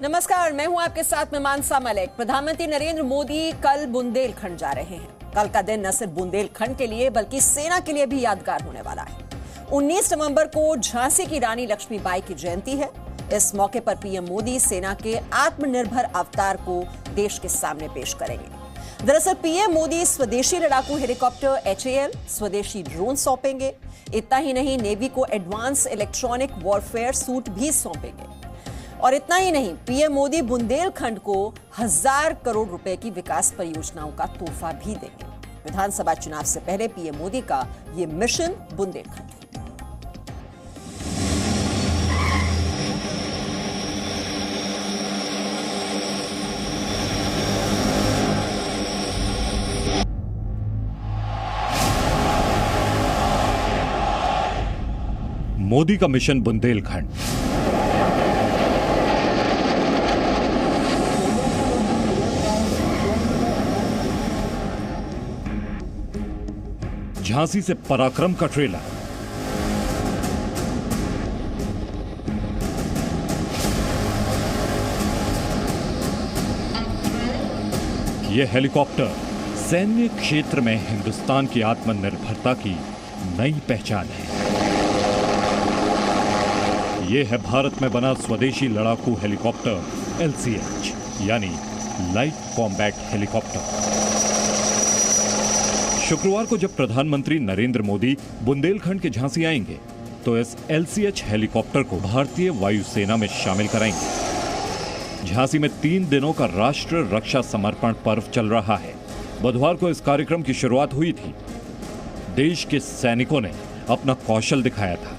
नमस्कार, मैं हूं आपके साथ में मानसा मलिक। प्रधानमंत्री नरेंद्र मोदी कल बुंदेलखंड जा रहे हैं। कल का दिन न सिर्फ बुंदेलखंड के लिए बल्कि सेना के लिए भी यादगार होने वाला है। 19 नवंबर को झांसी की रानी लक्ष्मीबाई की जयंती है। इस मौके पर पीएम मोदी सेना के आत्मनिर्भर अवतार को देश के सामने पेश करेंगे। दरअसल पीएम मोदी स्वदेशी लड़ाकू हेलीकॉप्टर HAL, स्वदेशी ड्रोन सौंपेंगे। इतना ही नहीं, नेवी को एडवांस इलेक्ट्रॉनिक वॉरफेयर सूट भी सौंपेंगे। और इतना ही नहीं, पीएम मोदी बुंदेलखंड को 1000 करोड़ रुपए की विकास परियोजनाओं का तोहफा भी देंगे। विधानसभा चुनाव से पहले पीएम मोदी का ये मिशन बुंदेलखंड है। मोदी का मिशन बुंदेलखंड। झांसी से पराक्रम का ट्रेलर। यह हेलीकॉप्टर सैन्य क्षेत्र में हिंदुस्तान की आत्मनिर्भरता की नई पहचान है। यह है भारत में बना स्वदेशी लड़ाकू हेलीकॉप्टर LCH यानी लाइट कॉम्बैट हेलीकॉप्टर। शुक्रवार को जब प्रधानमंत्री नरेंद्र मोदी बुंदेलखंड के झांसी आएंगे तो इस LCH हेलीकॉप्टर को भारतीय वायुसेना में शामिल कराएंगे। झांसी में 3 दिनों का राष्ट्र रक्षा समर्पण पर्व चल रहा है। बुधवार को इस कार्यक्रम की शुरुआत हुई थी। देश के सैनिकों ने अपना कौशल दिखाया था।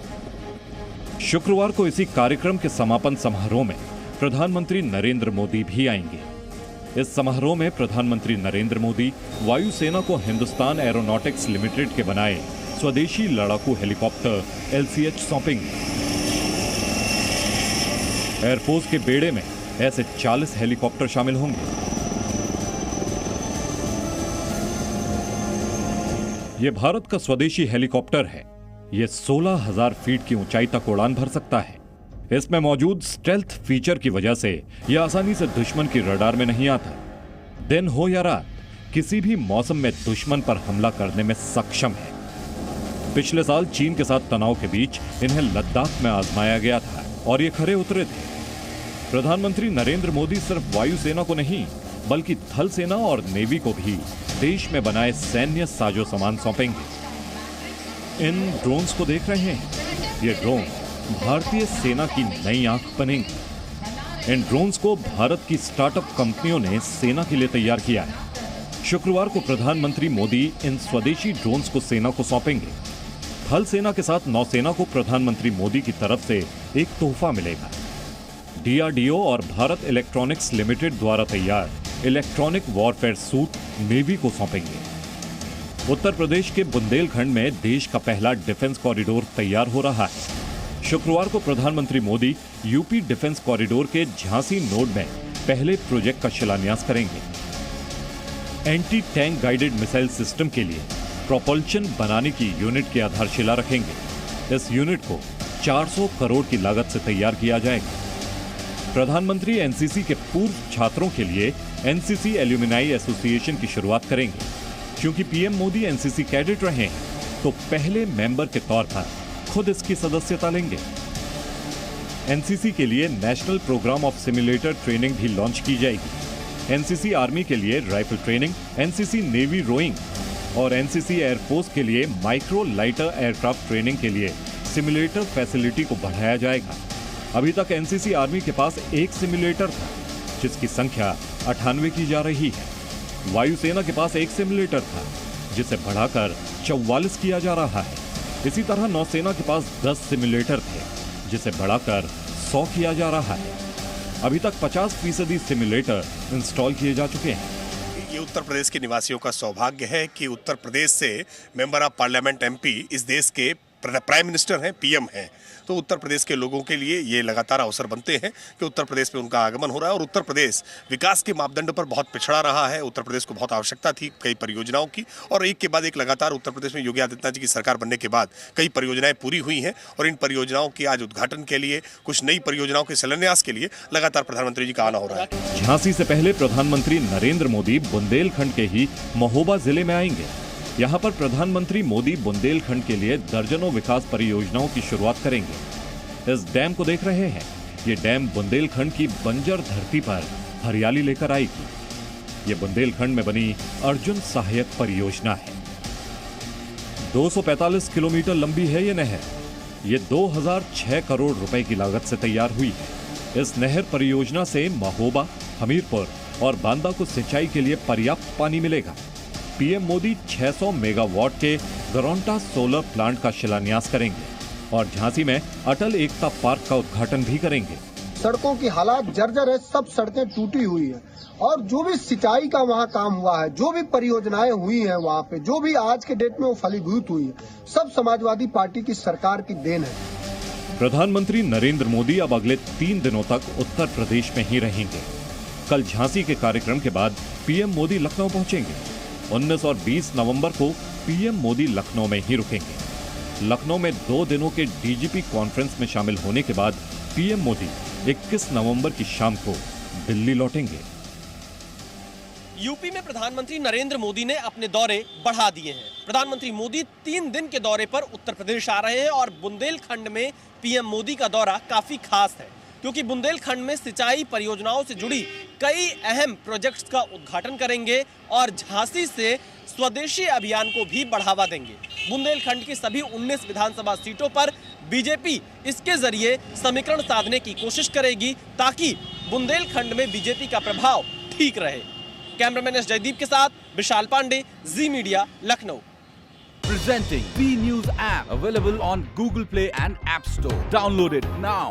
शुक्रवार को इसी कार्यक्रम के समापन समारोह में प्रधानमंत्री नरेंद्र मोदी भी आएंगे। इस समारोह में प्रधानमंत्री नरेंद्र मोदी वायुसेना को हिंदुस्तान एरोनॉटिक्स लिमिटेड के बनाए स्वदेशी लड़ाकू हेलीकॉप्टर LCH सौंपेंगे। एयरफोर्स के बेड़े में ऐसे 40 हेलीकॉप्टर शामिल होंगे। यह भारत का स्वदेशी हेलीकॉप्टर है। यह 16,000 फीट की ऊंचाई तक उड़ान भर सकता है। इसमें मौजूद स्टेल्थ फीचर की वजह से यह आसानी से दुश्मन की रडार में नहीं आता। दिन हो या रात, किसी भी मौसम में दुश्मन पर हमला करने में सक्षम है। पिछले साल चीन के साथ तनाव के बीच इन्हें लद्दाख में आजमाया गया था और ये खरे उतरे थे। प्रधानमंत्री नरेंद्र मोदी सिर्फ वायुसेना को नहीं बल्कि थल सेना और नेवी को भी देश में बनाए सैन्य साजो सामान सौंपेंगे। इन ड्रोन्स को देख रहे हैं? ये ड्रोन भारतीय सेना की नई आंख बनेंगे। इन ड्रोन्स को भारत की स्टार्टअप कंपनियों ने सेना के लिए तैयार किया है। शुक्रवार को प्रधानमंत्री मोदी इन स्वदेशी ड्रोन्स को सेना को सौंपेंगे। थल सेना के साथ नौसेना को प्रधानमंत्री मोदी की तरफ से एक तोहफा मिलेगा। DRDO और भारत इलेक्ट्रॉनिक्स लिमिटेड द्वारा तैयार इलेक्ट्रॉनिक वॉरफेयर सूट नेवी को सौंपेंगे। उत्तर प्रदेश के बुंदेलखंड में देश का पहला डिफेंस कॉरिडोर तैयार हो रहा है। शुक्रवार को प्रधानमंत्री मोदी यूपी डिफेंस कॉरिडोर के झांसी नोड में पहले प्रोजेक्ट का शिलान्यास करेंगे। Anti tank guided missile system के लिए प्रोपल्शन बनाने की यूनिट की आधारशिला रखेंगे। इस यूनिट को 400 करोड़ की लागत से तैयार किया जाएगा। प्रधानमंत्री NCC के पूर्व छात्रों के लिए NCC एल्यूमिनाई एसोसिएशन की शुरुआत करेंगे। क्योंकि पीएम मोदी NCC कैडेट रहे हैं तो पहले मेंबर के तौर पर खुद इसकी सदस्यता लेंगे। NCC के लिए national programme of simulator training भी लॉन्च की जाएगी। NCC आर्मी के लिए rifle training, NCC navy rowing और NCC एयरफोर्स के लिए माइक्रो लाइटर एयरक्राफ्ट ट्रेनिंग के लिए सिमुलेटर फैसिलिटी को बढ़ाया जाएगा। अभी तक NCC आर्मी के पास एक सिमुलेटर था, जिसकी संख्या 98 की जा रही है। वायुसेना के पास एक सिमुलेटर था, जिसे बढ़ाकर 44 किया जा रहा है। इसी तरह नौसेना के पास 10 सिमुलेटर थे, जिसे बढ़ाकर 100 किया जा रहा है। अभी तक 50% सिमुलेटर इंस्टॉल किए जा चुके हैं। ये उत्तर प्रदेश के निवासियों का सौभाग्य है कि उत्तर प्रदेश से मेंबर ऑफ पार्लियामेंट MP इस देश के प्राइम मिनिस्टर हैं, पीएम हैं, तो उत्तर प्रदेश के लोगों के लिए ये लगातार अवसर बनते हैं कि उत्तर प्रदेश में उनका आगमन हो रहा है। और उत्तर प्रदेश विकास के मापदंड पर बहुत पिछड़ा रहा है। उत्तर प्रदेश को बहुत आवश्यकता थी कई परियोजनाओं की, और एक के बाद एक लगातार उत्तर प्रदेश में योगी आदित्यनाथ जी की सरकार बनने के बाद कई परियोजनाएं पूरी हुई हैं, और इन परियोजनाओं के आज उद्घाटन के लिए, कुछ नई परियोजनाओं के शिलान्यास के लिए लगातार प्रधानमंत्री जी का आना हो रहा है। झांसी से पहले प्रधानमंत्री नरेंद्र मोदी बुंदेलखंड के ही महोबा जिले में आएंगे। यहाँ पर प्रधानमंत्री मोदी बुंदेलखंड के लिए दर्जनों विकास परियोजनाओं की शुरुआत करेंगे। इस डैम को देख रहे हैं, ये डैम बुंदेलखंड की बंजर धरती पर हरियाली लेकर आएगी। ये बुंदेलखंड में बनी अर्जुन सहायक परियोजना है। 245 किलोमीटर लंबी है ये नहर। ये 2006 करोड़ रुपए की लागत से तैयार हुई है। इस नहर परियोजना से महोबा, हमीरपुर और बांदा को सिंचाई के लिए पर्याप्त पानी मिलेगा। पीएम मोदी 600 मेगावाट के गरौंटा सोलर प्लांट का शिलान्यास करेंगे और झांसी में अटल एकता पार्क का उद्घाटन भी करेंगे। सड़कों की हालात जर्जर है, सब सड़कें टूटी हुई है, और जो भी सिंचाई का वहाँ काम हुआ है, जो भी परियोजनाएं हुई हैं वहाँ पे, जो भी आज के डेट में वो फलीभूत हुई है, सब समाजवादी पार्टी की सरकार की देन है। प्रधानमंत्री नरेंद्र मोदी अब अगले 3 दिनों तक उत्तर प्रदेश में ही रहेंगे। कल झांसी के कार्यक्रम के बाद पीएम मोदी लखनऊ पहुंचेंगे। 19 और 20 नवंबर को पीएम मोदी लखनऊ में ही रुकेंगे। लखनऊ में 2 दिनों के डीजीपी कॉन्फ्रेंस में शामिल होने के बाद पीएम मोदी 21 नवंबर की शाम को दिल्ली लौटेंगे। यूपी में प्रधानमंत्री नरेंद्र मोदी ने अपने दौरे बढ़ा दिए हैं। प्रधानमंत्री मोदी 3 दिन के दौरे पर उत्तर प्रदेश आ रहे हैं और बुंदेलखंड में पीएम मोदी का दौरा काफी खास है, क्योंकि बुंदेलखंड में सिंचाई परियोजनाओं से जुड़ी कई अहम प्रोजेक्ट्स का उद्घाटन करेंगे और झांसी से स्वदेशी अभियान को भी बढ़ावा देंगे। बुंदेलखंड की सभी 19 विधानसभा सीटों पर बीजेपी इसके जरिए समीकरण साधने की कोशिश करेगी, ताकि बुंदेलखंड में बीजेपी का प्रभाव ठीक रहे। कैमरामैन एस जयदीप के साथ Vishal Pandey, Zee Media, Lucknow. Presenting B News app, available on Google Play and App Store. Download it now.